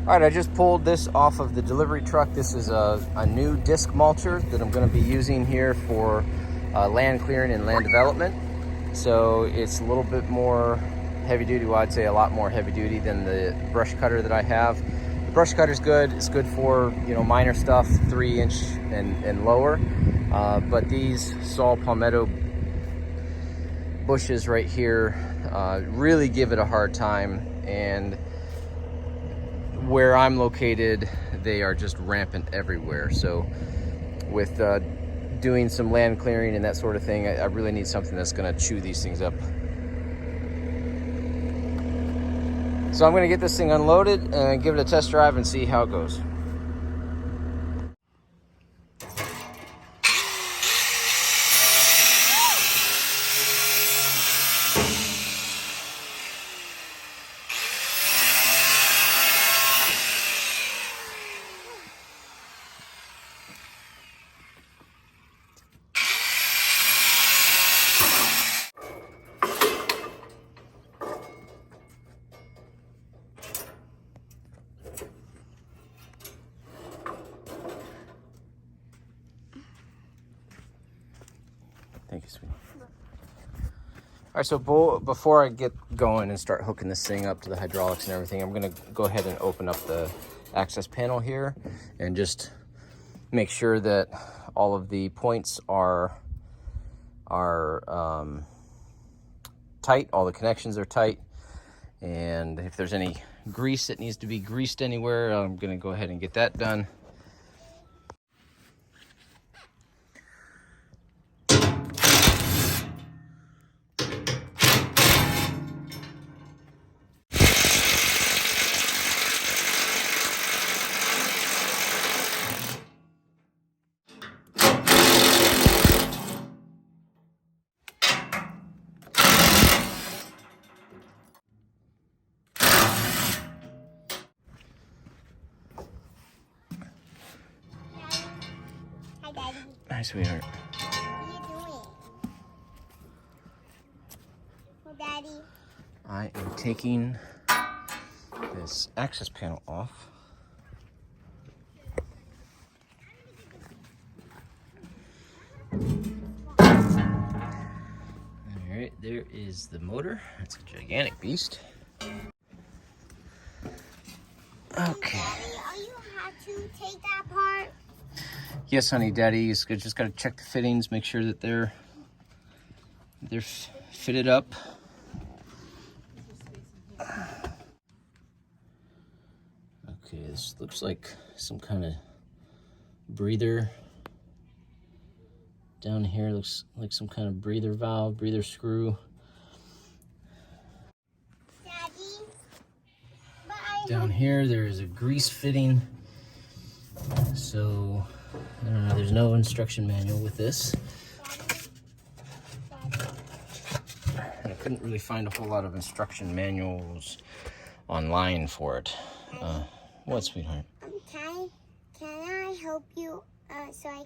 All right, I just pulled this off of the delivery truck. This is a new disc mulcher that I'm going to be using here for land clearing and land development. So it's a little bit more heavy duty. Well, I'd say a lot more heavy duty than the brush cutter that I have. The brush cutter is good. It's good for, you know, minor stuff, 3-inch and lower. But these saw palmetto bushes right here really give it a hard time. And where I'm located, they are just rampant everywhere. So with doing some land clearing and that sort of thing, I really need something that's gonna chew these things up. So I'm gonna get this thing unloaded and give it a test drive and see how it goes. Thank you, sweetie. All right, so before I get going and start hooking this thing up to the hydraulics and everything, I'm gonna go ahead and open up the access panel here and just make sure that all of the points are tight, all the connections are tight, and if there's any grease that needs to be greased anywhere, I'm gonna go ahead and get that done. Hi, Daddy. Hi, sweetheart. What are you doing? Oh, Daddy. I am taking this access panel off. All right, there is the motor. That's a gigantic beast. Okay. Daddy, are you have to take that part? Yes, honey, Daddy is just got to check the fittings, make sure that they're fitted up. Okay, this looks like some kind of breather. Down here looks like some kind of breather valve, breather screw. Daddy? Down here there is a grease fitting. So, I don't know, there's no instruction manual with this. And I couldn't really find a whole lot of instruction manuals online for it. What, sweetheart? Can I help you so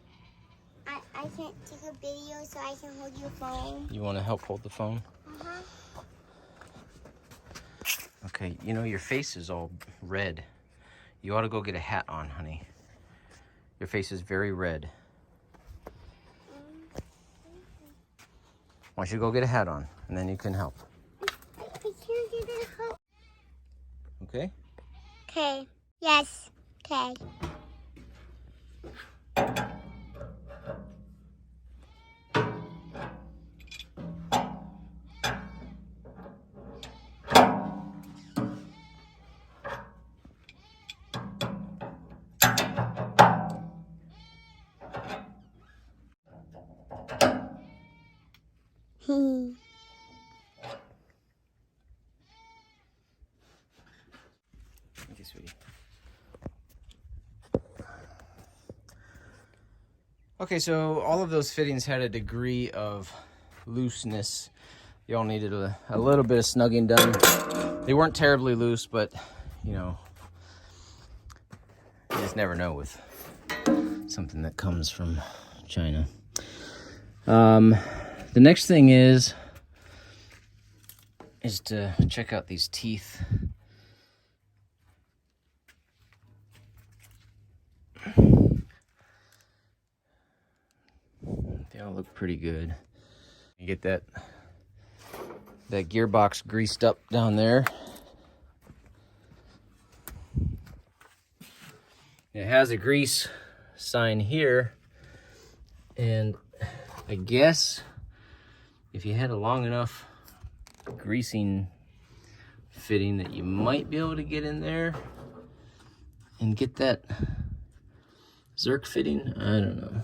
I can't take a video so I can hold your phone? You want to help hold the phone? Uh-huh. Okay, you know, your face is all red. You ought to go get a hat on, honey. Your face is very red. Why don't you go get a hat on, and then you can help. I can't get it help. Okay? Okay. Yes. Okay. Thank you, sweetie. Okay, so all of those fittings had a degree of looseness. You all needed a little bit of snugging done. They weren't terribly loose, but, you know, you just never know with something that comes from China. The next thing is to check out these teeth. It'll look pretty good. You get that gearbox greased up down there. It has a grease sign here, and I guess if you had a long enough greasing fitting that you might be able to get in there and get that Zerk fitting. I don't know.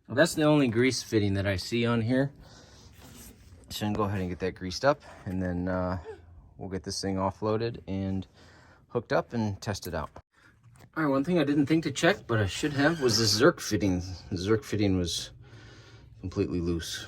Well, that's the only grease fitting that I see on here. So I'm gonna go ahead and get that greased up, and then we'll get this thing offloaded and hooked up and test it out. All right, one thing I didn't think to check, but I should have, was the Zerk fitting. The Zerk fitting was completely loose.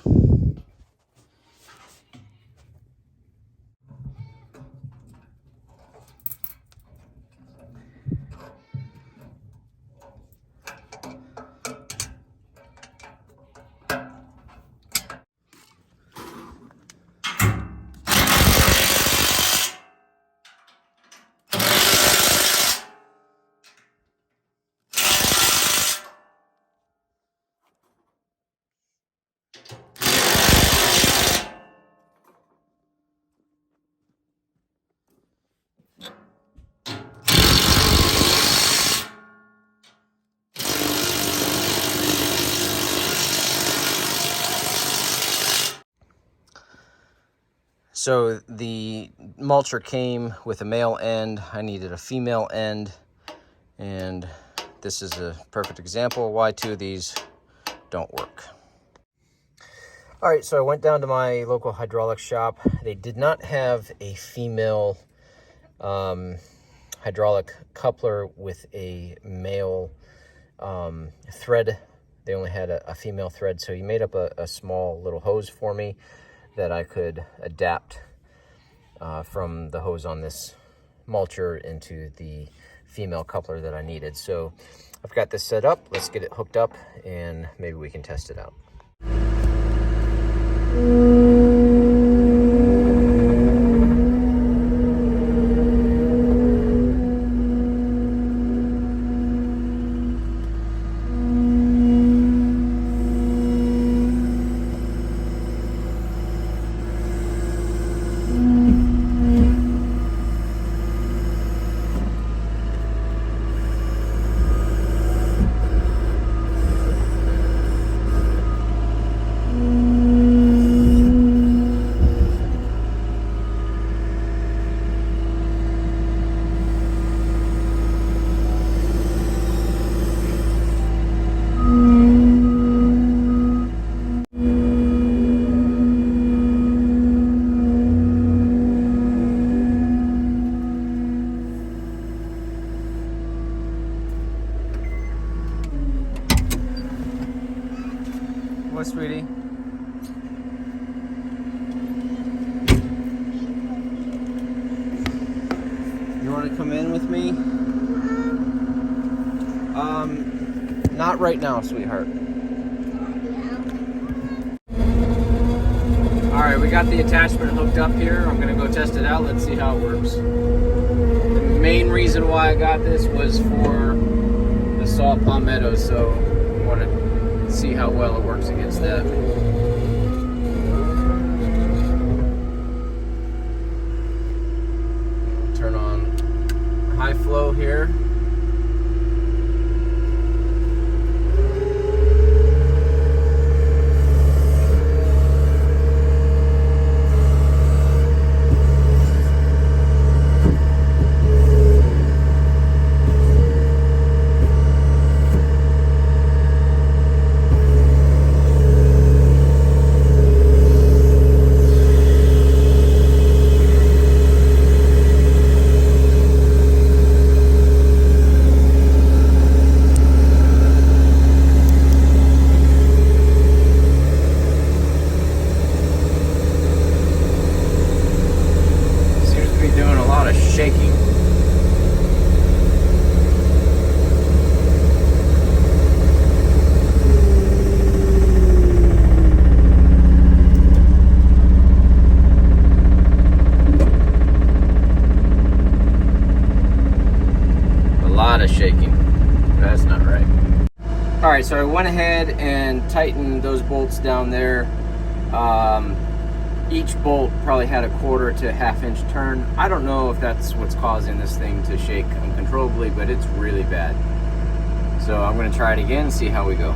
So the mulcher came with a male end. I needed a female end, and this is a perfect example why two of these don't work. All right, so I went down to my local hydraulics shop. They did not have a female hydraulic coupler with a male thread. They only had a female thread, so he made up a small little hose for me that I could adapt from the hose on this mulcher into the female coupler that I needed. So I've got this set up. Let's get it hooked up and maybe we can test it out. What, sweetie? You want to come in with me? Not right now, sweetheart. All right, we got the attachment hooked up here. I'm gonna go test it out. Let's see how it works. The main reason why I got this was for the saw palmetto, so I want to see how well it works against that. Turn on high flow here. Shaking. A lot of shaking. That's not right. All right, so I went ahead and tightened those bolts down there. Each bolt probably had a 1/4 to 1/2 inch turn. I don't know if that's what's causing this thing to shake uncontrollably, but it's really bad. So I'm gonna try it again and see how we go.